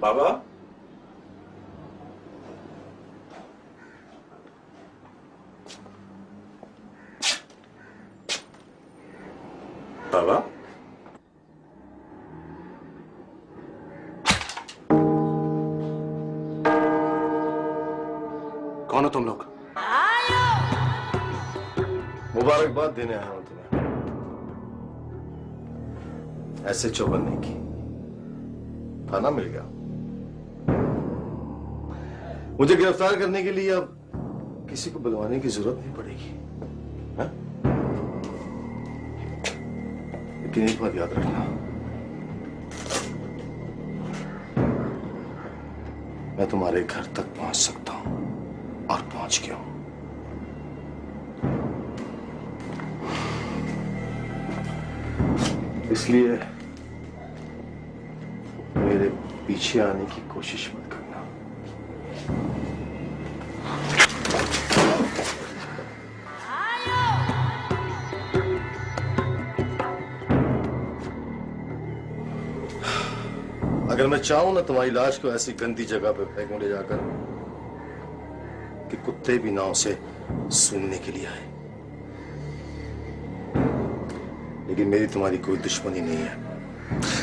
बाबा, बाबा, कौन हो तुम लोग? मुबारकबाद देने आया हूं तुम्हें, ऐसे चौबन्ने की। थाना मिल गया। मुझे गिरफ्तार करने के लिए अब किसी को बुलवाने की जरूरत नहीं पड़ेगी, है? लेकिन एक बात याद रखना, मैं तुम्हारे घर तक पहुंच सकता हूं और पहुंच गया हूं। इसलिए मेरे पीछे आने की कोशिश मत करना। अगर मैं चाहूं ना तुम्हारी लाश को ऐसी गंदी जगह पे फेंकूं ले जाकर कि कुत्ते भी ना उसे सूंघने के लिए आए, लेकिन मेरी तुम्हारी कोई दुश्मनी नहीं है।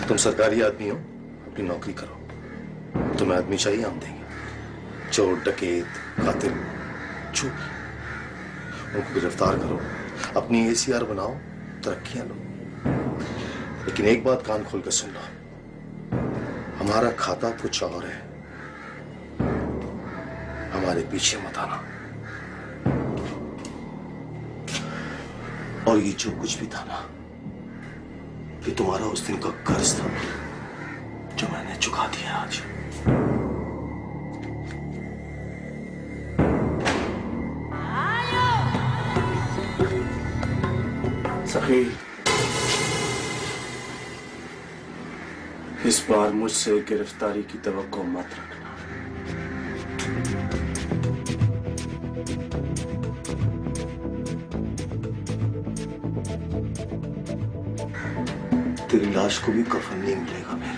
तुम सरकारी आदमी हो, अपनी नौकरी करो। तुम्हें आदमी चाहिए, हम देंगे। चोर, डकैत, कातिल, जो भी, उनको गिरफ्तार करो, अपनी एसीआर बनाओ, तरक्कियां लो। लेकिन एक बात कान खोल कर सुन लो, हमारा खाता कुछ और है। हमारे पीछे मत आना। और ये जो कुछ भी था ना, ये तुम्हारा उस दिन का कर्ज था जो मैंने चुका दिया आज। सखी, इस बार मुझसे गिरफ्तारी की तवक्को मत रखना। तेरी लाश को भी कफन नहीं मिलेगा फिर।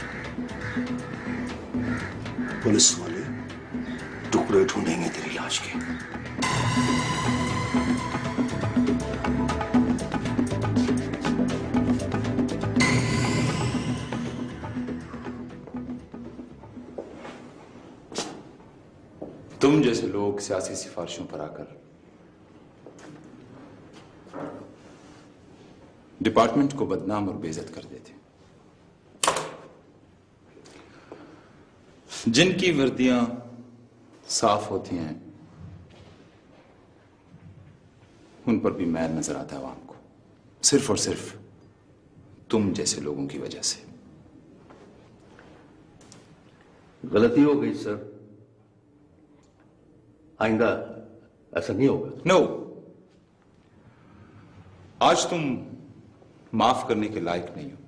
पुलिस वाले टुकड़े ढूंढेंगे तेरी लाश के। तुम जैसे लोग सियासी सिफारिशों पर आकर डिपार्टमेंट को बदनाम और बेइज्जत कर देते। जिनकी वर्दियां साफ होती हैं उन पर भी मैल नजर आता है आवाम को, सिर्फ और सिर्फ तुम जैसे लोगों की वजह से। गलती हो गई सर, आइंदा ऐसा नहीं होगा। नो, आज तुम माफ करने के लायक नहीं हो,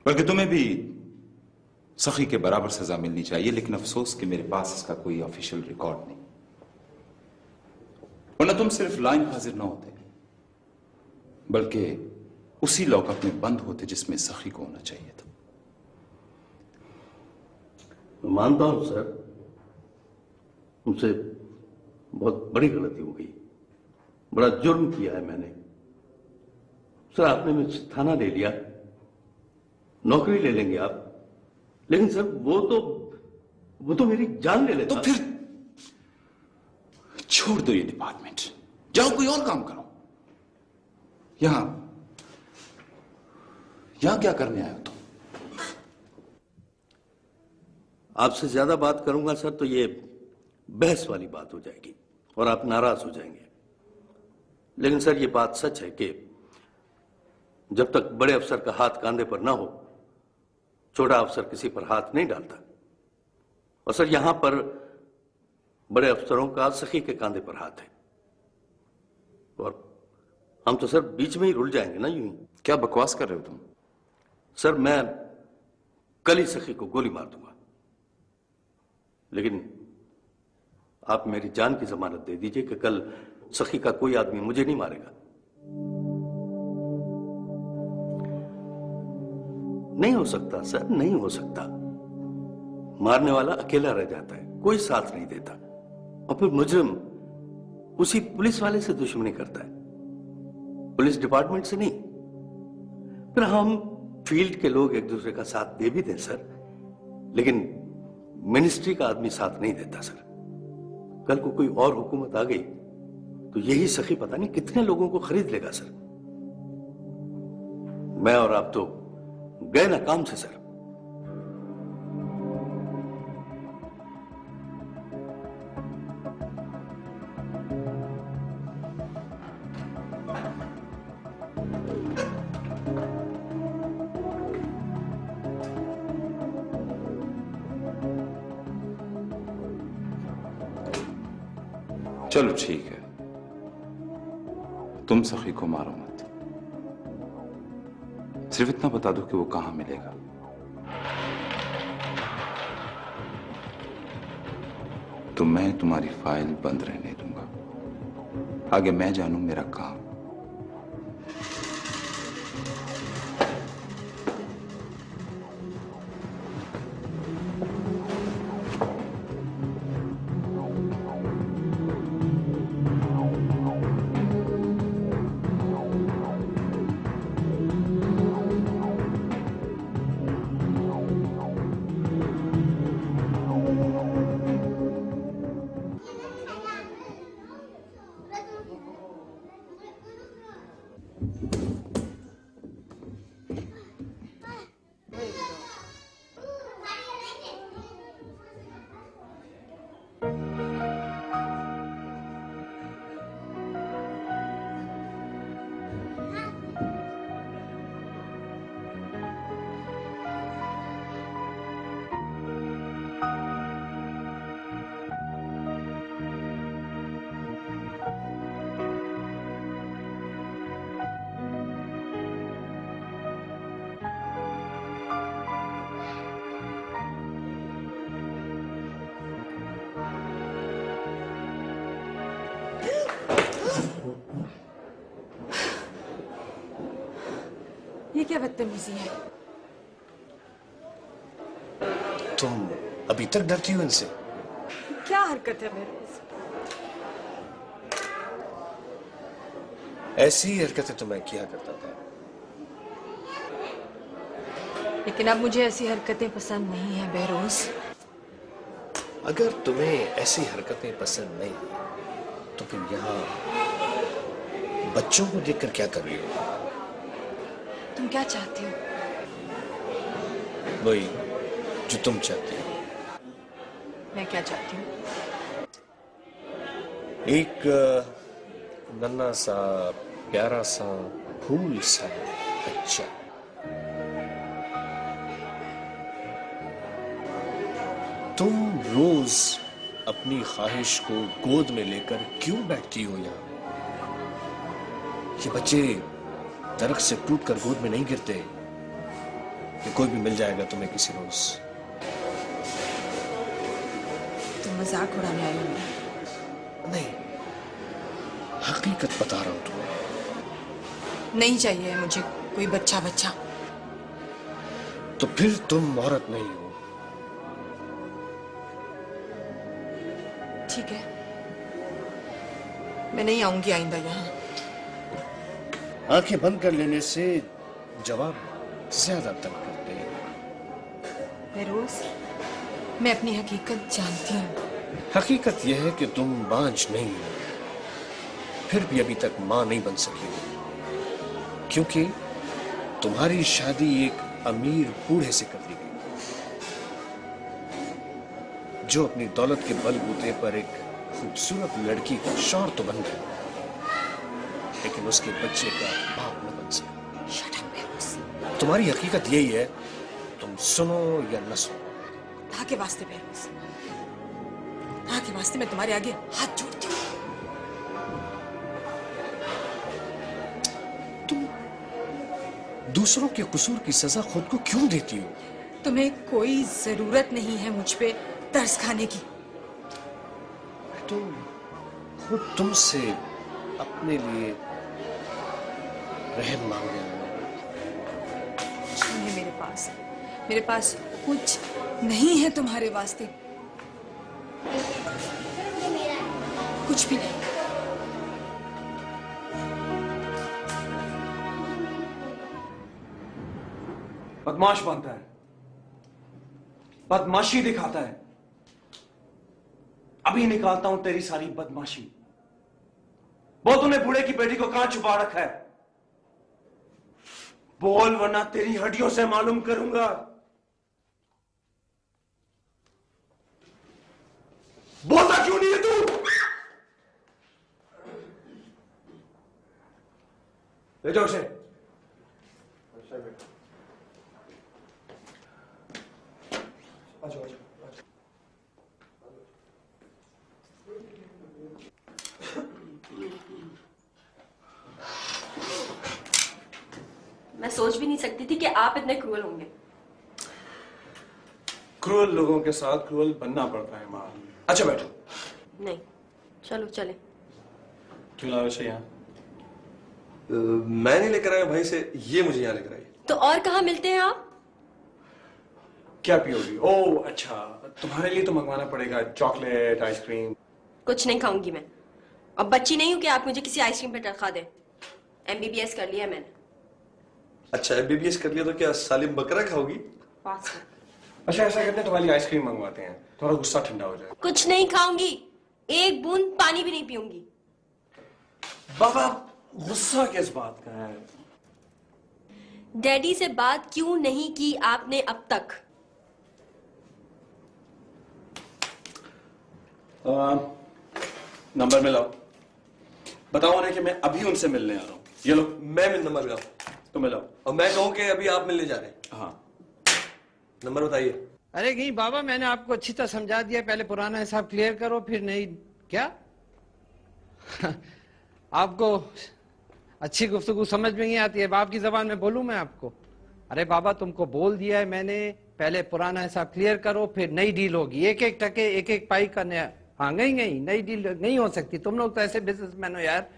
बल्कि तुम्हें भी सखी के बराबर सजा मिलनी चाहिए। लेकिन अफसोस कि मेरे पास इसका कोई ऑफिशियल रिकॉर्ड नहीं, वरना तुम सिर्फ लाइन हाजिर ना होते, बल्कि उसी लॉकअप में बंद होते जिसमें सखी को होना चाहिए था। मैं मानता हूं सर, मुझसे बहुत बड़ी गलती हो गई, बड़ा जुर्म किया है मैंने। सर आपने मुझसे थाना ले लिया, नौकरी ले लेंगे आप, लेकिन सर वो तो मेरी जान ले लेता। तो फिर छोड़ दो ये डिपार्टमेंट, जाओ कोई और काम करो। यहां क्या करने आए हो तुम? आपसे ज्यादा बात करूंगा सर तो ये बहस वाली बात हो जाएगी और आप नाराज हो जाएंगे। लेकिन सर ये बात सच है कि जब तक बड़े अफसर का हाथ कांधे पर ना हो, छोटा अफसर किसी पर हाथ नहीं डालता। और सर यहां पर बड़े अफसरों का सखी के कांधे पर हाथ है, और हम तो सर बीच में ही रुल जाएंगे ना यूं ही। क्या बकवास कर रहे हो तुम? सर मैं कल ही सखी को गोली मार दूंगा, लेकिन आप मेरी जान की जमानत दे दीजिए कि कल सखी का कोई आदमी मुझे नहीं मारेगा। नहीं हो सकता सर, नहीं हो सकता। मारने वाला अकेला रह जाता है, कोई साथ नहीं देता, और फिर मुजरिम उसी पुलिस वाले से दुश्मनी करता है, पुलिस डिपार्टमेंट से नहीं। फिर हम फील्ड के लोग एक दूसरे का साथ दे भी दें सर, लेकिन मिनिस्ट्री का आदमी साथ नहीं देता सर। कल को कोई और हुकूमत आ गई तो यही सखी पता नहीं कितने लोगों को खरीद लेगा सर। मैं और आप तो गए ना काम से सर। चलो ठीक है, तुम सखी को मारो मत, सिर्फ इतना बता दो कि वो कहां मिलेगा। तो मैं तुम्हारी फाइल बंद रहने दूंगा, आगे मैं जानू मेरा काम। ये क्या बदतमीजी है? तुम अभी तक डरती हो इनसे? क्या हरकत है मेरे? ऐसी ही हरकतें तो मैं किया करता था। लेकिन अब मुझे ऐसी हरकतें पसंद नहीं है बेरोज। अगर तुम्हें ऐसी हरकतें पसंद नहीं तो फिर यहाँ बच्चों को देखकर क्या कर रही हो? तुम क्या चाहती हो? वही जो तुम चाहती हो। मैं क्या चाहती हूँ? एक नन्हा सा प्यारा सा फूल सा बच्चा। तुम रोज अपनी ख्वाहिश को गोद में लेकर क्यों बैठती हो यहाँ? ये बच्चे दरख्त से टूटकर गोद में नहीं गिरते। ये कोई भी मिल जाएगा तुम्हें किसी रोज। तुम मजाक उड़ाने आई हो? नहीं, हकीकत बता रहा हूं तुम्हें। नहीं चाहिए मुझे कोई बच्चा बच्चा। तो फिर तुम औरत नहीं हो। ठीक है, मैं नहीं आऊंगी आइंदा यहाँ। आंखें बंद कर लेने से जवाब ज्यादा तंग करते हैं। बेरोज, मैं अपनी हकीकत जानती हूँ। हकीकत यह है कि तुम बांझ नहीं हो, फिर भी अभी तक मां नहीं बन सकी हो, क्योंकि तुम्हारी शादी एक अमीर बूढ़े से कर दी गई जो अपनी दौलत के बलबूते पर एक खूबसूरत लड़की का शौहर तो बन गया, लेकिन उसके बच्चे का बाप न बन सका। Shut up, bureaus. तुम्हारी हकीकत यही है, तुम सुनो या न सुनो। खुदा के वास्ते बेरोज, खुदा के वास्ते मैं तुम्हारे आगे हाथ जोड़ती हूँ। तुम दूसरों के कसूर की सजा खुद को क्यों देती हो? तुम्हें कोई जरूरत नहीं है मुझ पे तरस खाने की। तो खुद तुमसे अपने लिए रहम मांगने आया हूं। नहीं, मेरे पास कुछ नहीं है तुम्हारे वास्ते, कुछ भी नहीं। बदमाश बनता है, बदमाशी दिखाता है। अभी निकालता हूं तेरी सारी बदमाशी। बोल, तूने बूढ़े की बेटी को कहां छुपा रखा है? बोल, वरना तेरी हड्डियों से मालूम करूंगा। बोलता क्यों नहीं है तू? ले जाओ उसे। मैं सोच भी नहीं सकती थी कि आप इतने क्रूअल होंगे। क्रूअल लोगों के साथ क्रूअल बनना पड़ता है माँ। अच्छा बैठो। नहीं, चलो चले। क्यों ला रहे यहाँ? मैं नहीं लेकर आया भाई से, ये मुझे यहाँ लेकर आई। तो और कहाँ मिलते हैं आप? क्या पियोगी? ओह अच्छा, तुम्हारे लिए तो मंगवाना पड़ेगा चॉकलेट, आइसक्रीम। कुछ नहीं खाऊंगी मैं। अब बच्ची नहीं हूं कि आप मुझे किसी आइसक्रीम पे टरखा दें। MBBS कर लिया मैंने। अच्छा, MBBS कर लिया तो क्या सालिम बकरा खाओगी? पास में। अच्छा ऐसा करते हैं, तुम्हारे लिए आइसक्रीम मंगवाते हैं, थोड़ा गुस्सा ठंडा हो जाए। कुछ नहीं खाऊंगी, एक बूंद पानी भी नहीं पीऊंगी। बाबा, गुस्सा किस बात का है? डैडी से बात क्यों नहीं की आपने अब तक? नंबर मिलाओ, बताओ उन्हें कि मैं अभी उनसे मिलने आ रहा हूँ। ये लो। मैं नंबर लगाऊं तो मिलाओ। और मैं कहूं कि अभी आप मिलने जा रहे हैं? हाँ, नंबर बताइए। अरे कहीं बाबा, मैंने आपको अच्छी तरह समझा दिया, पहले पुराना हिसाब क्लियर करो फिर नहीं। क्या? आपको अच्छी गुफ्तगू समझ में नहीं आती है? बाप की जबान में बोलूं मैं आपको? अरे बाबा, तुमको बोल दिया है मैंने, पहले पुराना हिसाब क्लियर करो फिर नई डील होगी। एक एक टके, एक एक पाई का नया। हाँ, नहीं, नई डील नहीं हो सकती। तुम लोग तो ऐसे बिजनेसमैन हो यार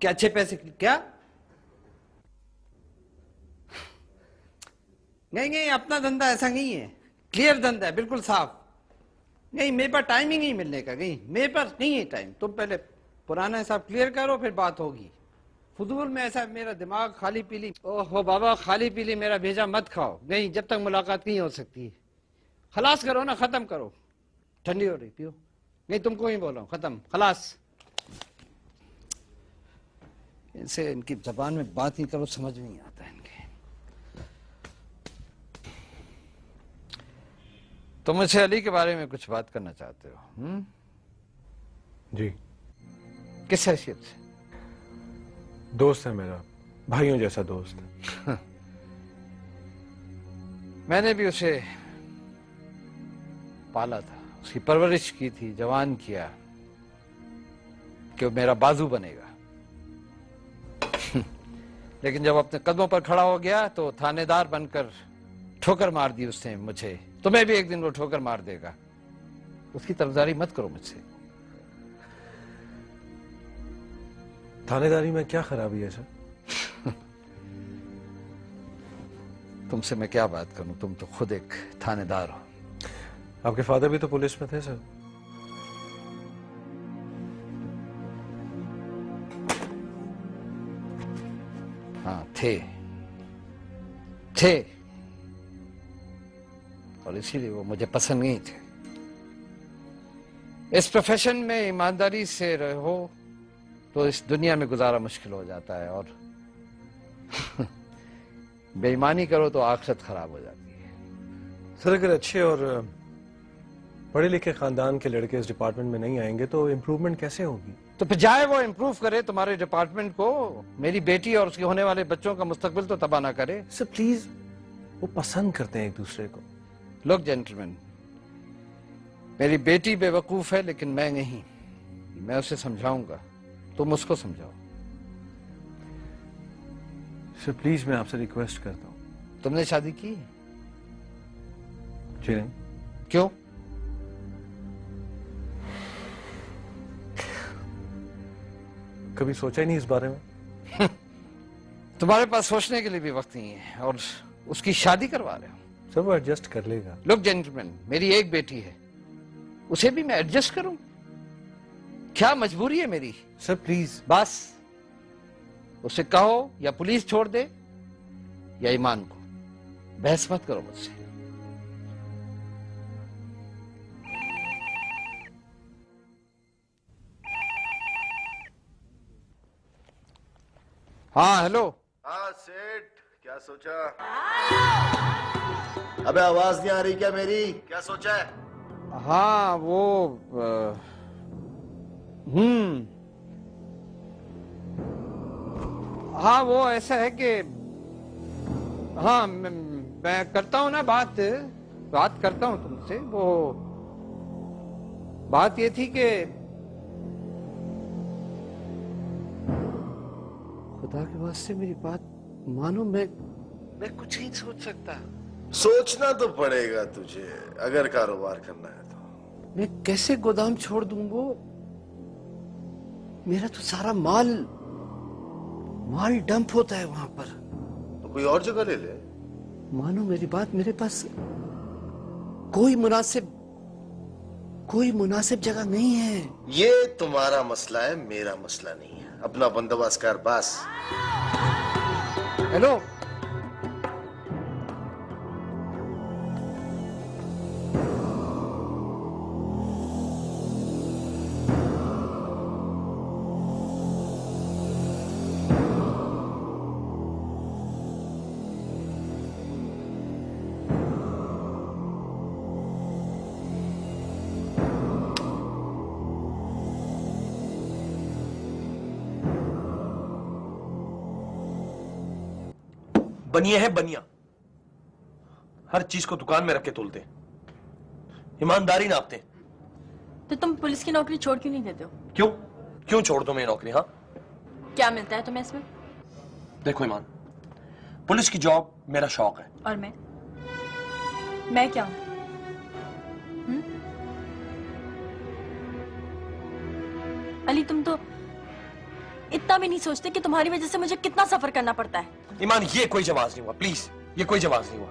कि अच्छे पैसे। क्या? नहीं, अपना धंधा ऐसा नहीं है, क्लियर धंधा है, बिल्कुल साफ। नहीं, मेरे पास टाइमिंग नहीं मिलने का, कहीं मेरे पास नहीं है टाइम। तुम पहले पुराना हिसाब क्लियर करो फिर बात होगी। फुजूल में ऐसा मेरा दिमाग खाली पीली। ओहो बाबा, खाली पीली मेरा भेजा मत खाओ। नहीं, जब तक मुलाकात नहीं हो सकती। खलास करो ना, खत्म करो। ठंडी हो रही, पियो। नहीं, तुमको ही बोल रहा हूं, खत्म, खलास। इनसे इनकी जबान में बात नहीं करो, समझ में नहीं आता इनके। तो मुझसे अली के बारे में कुछ बात करना चाहते हो? जी। किस हैसियत से? दोस्त है मेरा, भाइयों जैसा दोस्त। मैंने भी उसे पाला था, उसकी परवरिश की थी, जवान किया कि वो मेरा बाजू बनेगा। लेकिन जब अपने कदमों पर खड़ा हो गया तो थानेदार बनकर ठोकर मार दी उसने मुझे। तुम्हें भी एक दिन वो ठोकर मार देगा। उसकी तरफदारी मत करो मुझसे। थानेदारी में क्या खराबी है सर? तुमसे मैं क्या बात करूं, तुम तो खुद एक थानेदार हो। आपके फादर भी तो पुलिस में थे सर। हाँ, थे और इसीलिए वो मुझे पसंद नहीं थे। इस प्रोफेशन में ईमानदारी से रहो तो इस दुनिया में गुजारा मुश्किल हो जाता है, और बेईमानी करो तो आखिरत खराब हो जाती है। सर, अगर अच्छे और पढ़े लिखे खानदान के लड़के इस डिपार्टमेंट में नहीं आएंगे तो इम्प्रूवमेंट कैसे होगी? तो फिर जाए वो इम्प्रूव करे तुम्हारे डिपार्टमेंट को। मेरी बेटी और उसके होने वाले बच्चों का मुस्तकबिल तो तबाह ना करे। सर प्लीज, वो पसंद करते हैं एक दूसरे को। लोग जेंटलमैन, मेरी बेटी बेवकूफ है लेकिन मैं नहीं। मैं उसे समझाऊंगा, तुम उसको समझाओ। सर प्लीज, मैं आपसे रिक्वेस्ट करता हूँ। तुमने शादी की? जी नहीं। क्यों? कभी सोचा ही नहीं इस बारे में। तुम्हारे पास सोचने के लिए भी वक्त नहीं है और उसकी शादी करवा रहे हो। सर वो एडजस्ट कर लेगा। लुक जेंटलमैन, मेरी एक बेटी है, उसे भी मैं एडजस्ट करूं? क्या मजबूरी है मेरी? Sir please. बस उसे कहो या पुलिस छोड़ दे या ईमान को। बहस मत करो मुझसे। हाँ हेलो। हाँ सेठ, क्या सोचा? अबे आवाज नहीं आ रही क्या मेरी? क्या सोचा है? हाँ वो हाँ वो ऐसा है कि हाँ मैं करता हूँ ना बात करता हूँ तुमसे। वो बात ये थी कि खुदा के वास्ते मेरी बात मानो। मैं कुछ नहीं सोच सकता। सोचना तो पड़ेगा तुझे अगर कारोबार करना है तो। मैं कैसे गोदाम छोड़ दूं? वो मेरा तो सारा माल डंप होता है वहां पर। तो कोई और जगह ले ले। मानो मेरी बात, मेरे पास कोई मुनासिब जगह नहीं है। ये तुम्हारा मसला है, मेरा मसला नहीं है। अपना बंदोबस्त कर बस। हेलो। बनिए है बनिया, हर चीज को दुकान में रख के तोलते, ईमानदारी नापते। तो तुम पुलिस की नौकरी छोड़ क्यों नहीं देते हो? क्यों छोड़ दो मैं नौकरी? हाँ, क्या मिलता है तुम्हें इसमें? देखो ईमान, पुलिस की जॉब मेरा शौक है। और मैं क्या हूं? अली तुम तो इतना भी नहीं सोचते कि तुम्हारी वजह से मुझे कितना सफर करना पड़ता है। ईमान ये कोई जवाब नहीं हुआ, प्लीज ये कोई जवाब नहीं हुआ।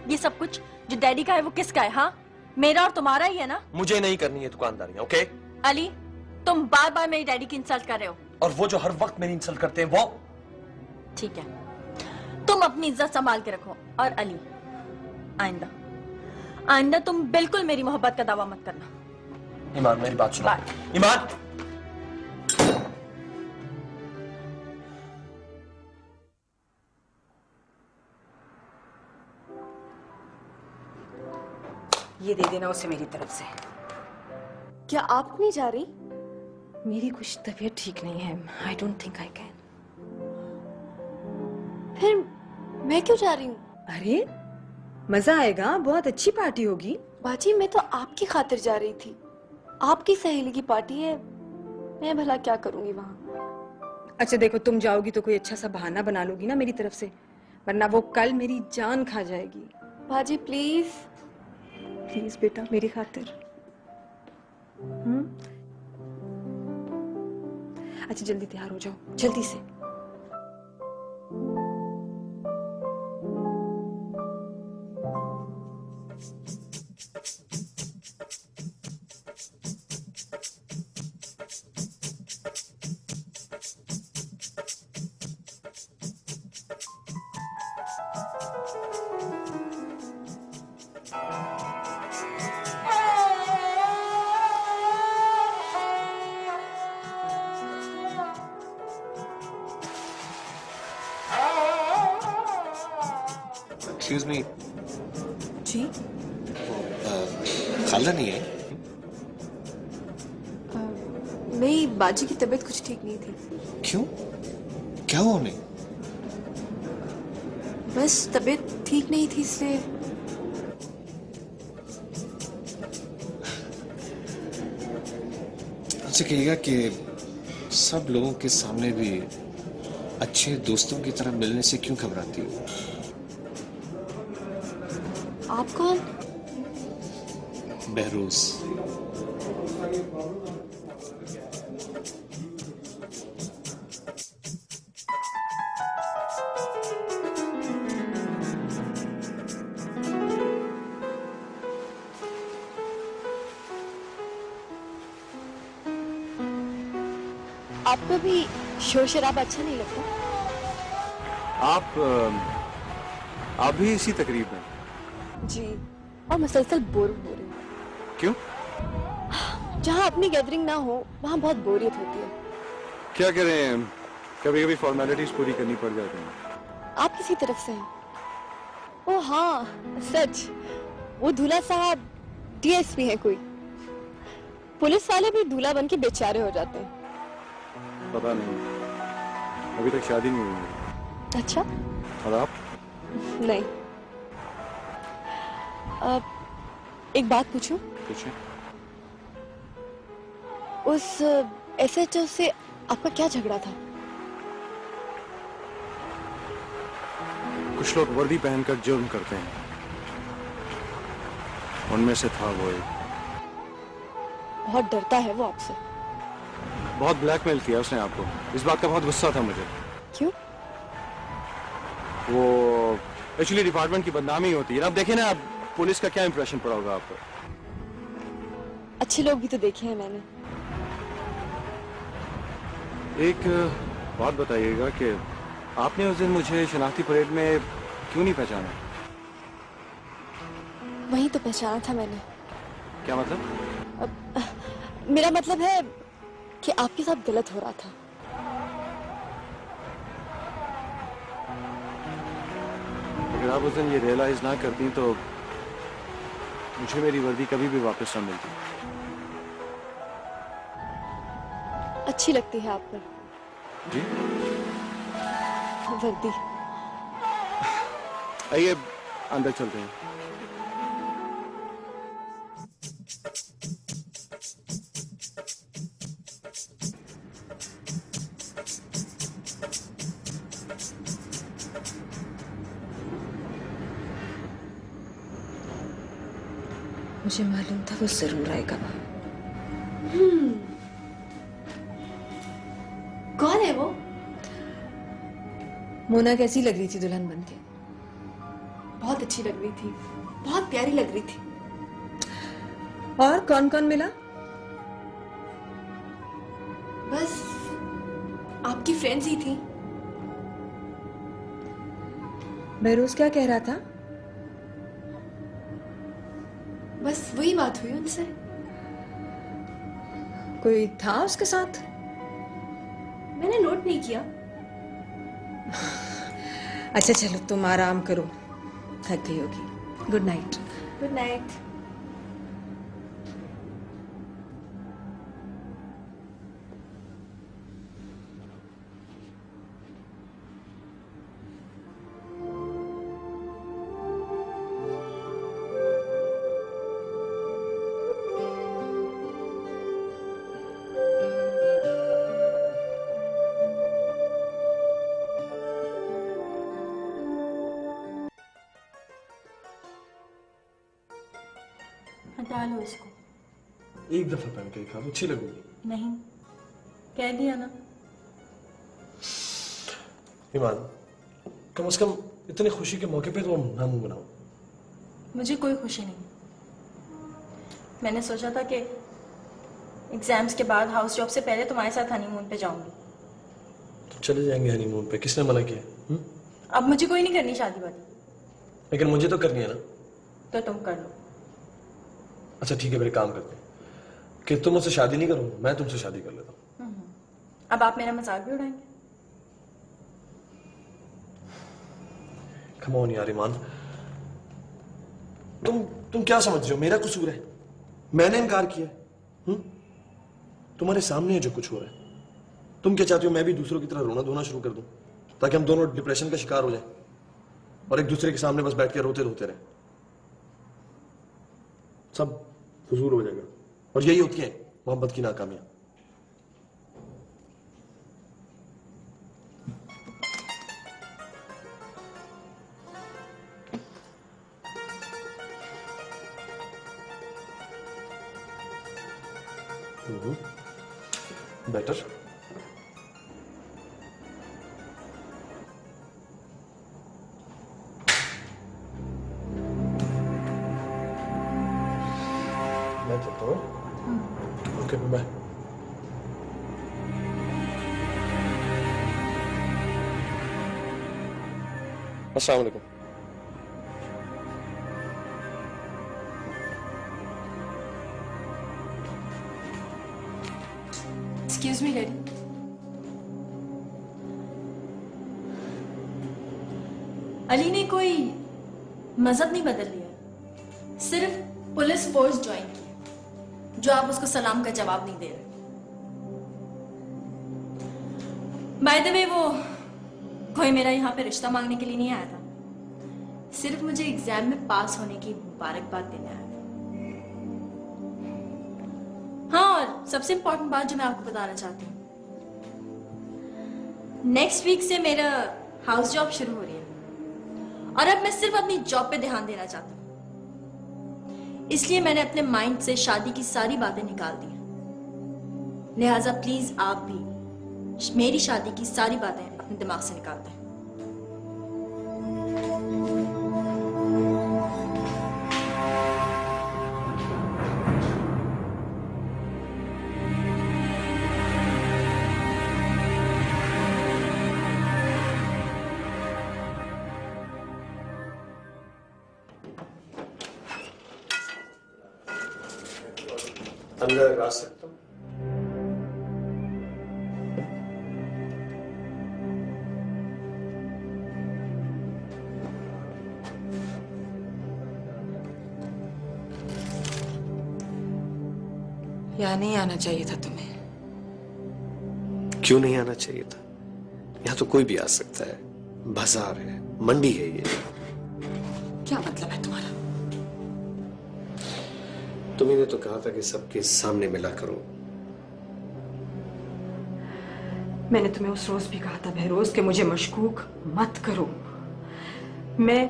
ये सब कुछ जो डैडी का है वो किसका है? हाँ, मेरा और तुम्हारा ही है ना? मुझे नहीं करनी है दुकानदारी, ओके? अली तुम बार बार मेरी डैडी की इंसल्ट कर रहे हो। और वो जो हर वक्त मेरी इंसल्ट करते हैं वो। ठीक है, तुम अपनी इज्जत संभाल के रखो। और अली आइंदा तुम बिल्कुल मेरी मोहब्बत का दावा मत करना। ईमान मेरी बात सुनो। ईमान, ये दे देना उसे मेरी तरफ से। क्या आप नहीं जा रही? मेरी कुछ तबीयत ठीक नहीं है। I don't think I can. फिर मैं क्यों जा रही हूँ? अरे मजा आएगा, बहुत अच्छी पार्टी होगी। बाजी मैं तो आपकी खातिर जा रही थी। आपकी सहेली की पार्टी है, मैं भला क्या करूंगी वहां? अच्छा देखो, तुम जाओगी तो कोई अच्छा सा बहाना बना लोगी ना मेरी तरफ से, वरना वो कल मेरी जान खा जाएगी। बाजी प्लीज प्लीज बेटा, मेरी खातिर। अच्छा जल्दी तैयार हो जाओ, जल्दी से। एक्सक्यूज मी जी। खाला नहीं है? नहीं, बाजी की तबीयत कुछ ठीक नहीं थी। क्यों, क्या हुआ उन्हें? बस तबीयत ठीक नहीं थी इसलिए। अच्छा कहिएगा कि सब लोगों के सामने भी अच्छे दोस्तों की तरह मिलने से क्यों घबराती हो? आप कौन? बहरोज। आपको भी शोर शराबा अच्छा नहीं लगता? आप भी इसी तकरीब में? जी, और मुसलसल बोर हो रही हूँ। क्यों? जहाँ अपनी गैदरिंग ना हो वहाँ बहुत बोरियत होती है। क्या करें, कभी कभी फॉर्मेलिटीज पूरी करनी पड़ जाती हैं। आप किसी तरफ से हैं? ओ हाँ, सच, वो दूल्हा साहब डीएसपी हैं कोई। पुलिस वाले भी दूल्हा बन के बेचारे हो जाते हैं। पता नहीं, अभी तक शादी नहीं हुई है। अच्छा? और आप? नहीं। एक बात पूछूं? पूछें। उस एसएचओ से आपका क्या झगड़ा था? कुछ लोग वर्दी पहनकर जुर्म करते हैं, उनमें से था वो एक। बहुत डरता है वो आपसे। बहुत ब्लैकमेल किया उसने आपको, इस बात का बहुत गुस्सा था मुझे। क्यों? वो एक्चुअली डिपार्टमेंट की बदनामी होती है ना। अब देखिए ना, अब पुलिस का क्या इंप्रेशन पड़ा होगा आपको। अच्छे लोग भी तो देखे हैं मैंने। एक बात बताइएगा कि आपने उस दिन मुझे शनाख्ती परेड में क्यों नहीं पहचाना? वही तो पहचाना था मैंने। क्या मतलब? मेरा मतलब है कि आपके साथ गलत हो रहा था। अगर आप उस दिन ये रियलाइज ना करती तो मुझे मेरी वर्दी कभी भी वापस ना मिलती। अच्छी लगती है आप पर जी? वर्दी। आइए अंदर चलते हैं। मुझे मालूम था वो जरूर आएगा। कौन है वो? मोना कैसी लग रही थी दुल्हन बनके? बहुत अच्छी लग रही थी, बहुत प्यारी लग रही थी। और कौन कौन मिला? बस आपकी फ्रेंड्स ही थी। बहरोज क्या कह रहा था? बस वही बात हुई उनसे। कोई था उसके साथ? मैंने नोट नहीं किया। अच्छा चलो तुम आराम करो, थक गई होगी। Good night. Good night. हटा लो इसको। एक दफा पहन के दिखा, अच्छी लगेगी। नहीं, कह दिया ना। ईमान, कम से कम इतनी खुशी के मौके पे तो ना मुंह बनाओ। मुझे कोई खुशी नहीं। मैंने सोचा था कि एग्जाम्स के बाद हाउस जॉब से पहले तुम्हारे साथ हनीमून पे जाऊंगी। तो चले जाएंगे हनीमून पे, किसने मना किया? अब मुझे कोई नहीं करनी शादी वादी। लेकिन मुझे तो करनी है ना। तो तुम कर लो। अच्छा ठीक है, मेरे काम करते हैं कि तुम मुझसे शादी नहीं करो, मैं तुमसे शादी कर लेता हूँ। अब आप मेरा मजाक भी उड़ाएंगे? कम ऑन यार ईमान, तुम क्या समझ रहे हो? मेरा कसूर है? मैंने इनकार किया है? तुम्हारे सामने है जो कुछ हो रहा है। तुम क्या चाहती हो मैं भी दूसरों की तरह रोना धोना शुरू कर दूं ताकि हम दोनों डिप्रेशन का शिकार हो जाए और एक दूसरे के सामने बस बैठ के रोते रोते रहे? सब फजूल हो जाएगा। और यही होती है मोहब्बत की नाकामियां। बेटर। मैं चलता हूँ। Okay bye. अस्सलाम वालेकुम। Excuse me daddy. अली ने कोई मजहब नहीं बदल लिया, सिर्फ पुलिस फोर्स ज्वाइन की जो आप उसको सलाम का जवाब नहीं दे रहे। बाय द वे वो कोई मेरा यहाँ पे रिश्ता मांगने के लिए नहीं आया था, सिर्फ मुझे एग्जाम में पास होने की मुबारकबाद देने आया था। हाँ, और सबसे इंपॉर्टेंट बात जो मैं आपको बताना चाहती हूँ, नेक्स्ट वीक से मेरा हाउस जॉब शुरू हो रही है और अब मैं सिर्फ अपनी जॉब पे ध्यान देना चाहती हूँ, इसलिए मैंने अपने माइंड से शादी की सारी बातें निकाल दी हैं। लिहाजा प्लीज आप भी मेरी शादी की सारी बातें अपने दिमाग से निकाल दें। अंदर आ सकता हूँ? यहाँ नहीं आना चाहिए था तुम्हें। क्यों नहीं आना चाहिए था? यहाँ तो कोई भी आ सकता है, बाजार है, मंडी है ये। क्या मतलब है तुम्हारा? तुम्ही ने तो कहा था कि सबके सामने मिला करो। मैंने तुम्हें उस रोज भी कहा था बहरोज कि मुझे मशकूक मत करो। मैं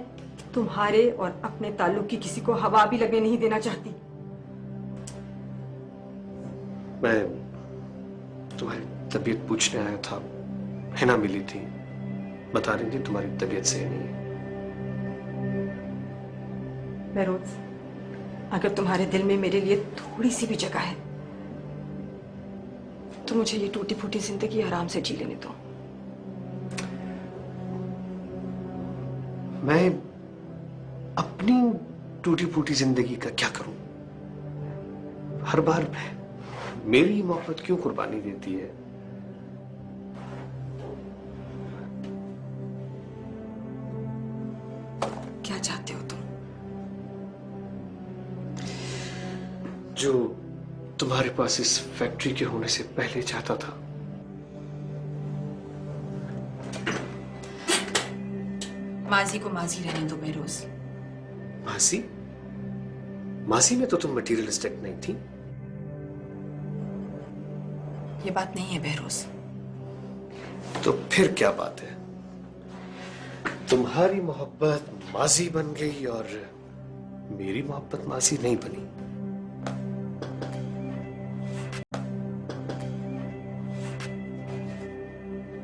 तुम्हारे और अपने ताल्लुक की किसी को हवा भी लगने नहीं देना चाहती। मैं तुम्हारी तबीयत पूछने आया था, हिना मिली थी, बता रही थी तुम्हारी तबीयत सही नहीं है। बहरोज, अगर तुम्हारे दिल में मेरे लिए थोड़ी सी भी जगह है तो मुझे ये टूटी फूटी जिंदगी आराम से जी लेने दो। मैं अपनी टूटी फूटी जिंदगी का क्या करूं? हर बार मेरी मोहब्बत क्यों कुर्बानी देती है? क्या चाहते हो तुम? जो तुम्हारे पास इस फैक्ट्री के होने से पहले चाहता था। माजी को माजी रहने दो बहरोज। मासी? मासी में तो तुम मटीरियलिस्टिक नहीं थी। ये बात नहीं है बहरोज। तो फिर क्या बात है? तुम्हारी मोहब्बत माजी बन गई और मेरी मोहब्बत माजी नहीं बनी।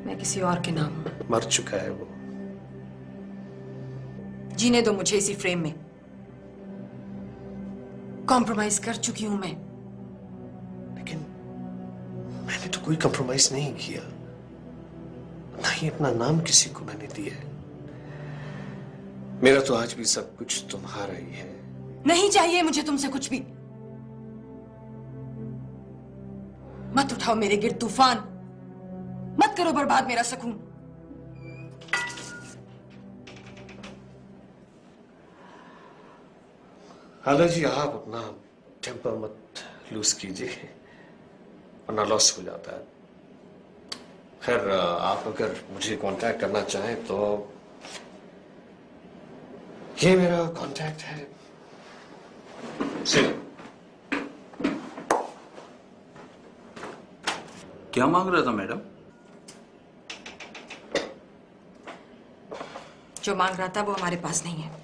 मैं किसी और के नाम हूं। मर चुका है वो। जीने दो मुझे इसी फ्रेम में। कॉम्प्रोमाइज कर चुकी हूं मैं। लेकिन मैंने तो कोई कॉम्प्रोमाइज नहीं किया, ना ही अपना नाम किसी को मैंने दिया है। मेरा तो आज भी सब कुछ तुम्हारा ही है। नहीं चाहिए मुझे तुमसे कुछ भी। मत उठाओ मेरे गिर्द तूफान, मत करो बर्बाद मेरा सुकून। हाला जी, आप अपना टेम्पर मत लूज कीजिए वरना लॉस हो जाता है। खैर, आप अगर मुझे कांटेक्ट करना चाहें तो ये मेरा कांटेक्ट है। क्या मांग रहा था मैडम? जो मांग रहा था वो हमारे पास नहीं है।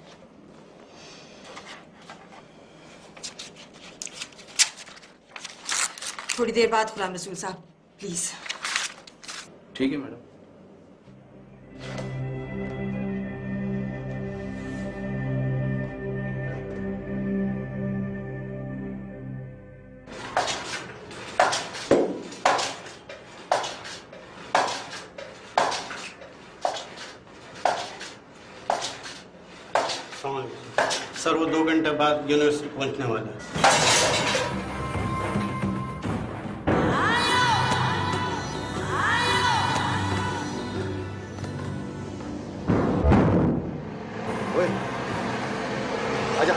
थोड़ी देर बाद गुलाम रसूल साहब, प्लीज। ठीक है मैडम। सर वो 2 घंटे बाद यूनिवर्सिटी पहुंचने वाला है। आजा।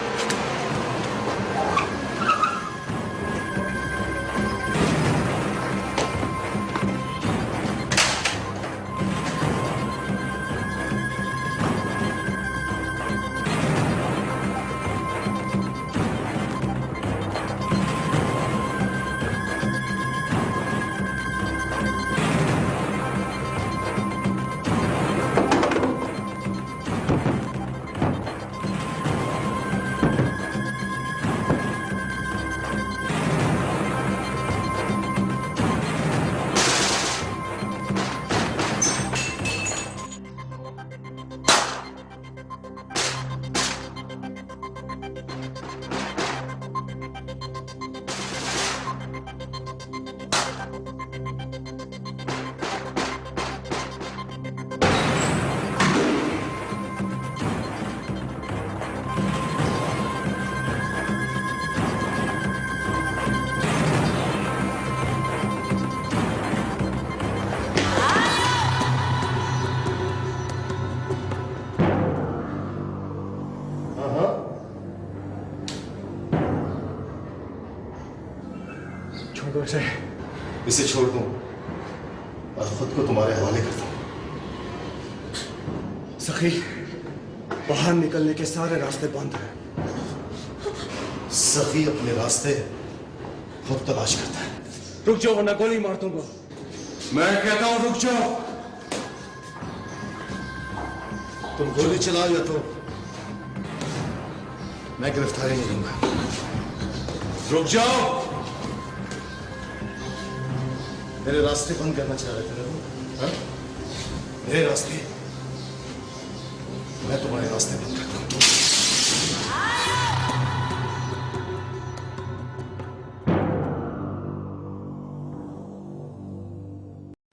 इसे छोड़ दूं और खुद को तुम्हारे हवाले कर दूं। सखी, बाहर निकलने के सारे रास्ते बंद हैं। सखी अपने रास्ते खुद तलाश करता है। रुक जाओ वरना गोली मार दूंगा। मैं कहता हूं रुक जाओ। तुम गोली चलाओ या तो मैं गिरफ्तारी नहीं दूंगा। रुक जाओ। मेरे रास्ते बंद करना चाह रहे थे ना तुम? हाँ? मेरे रास्ते, मैं तुम्हारे रास्ते बंद करता हूं।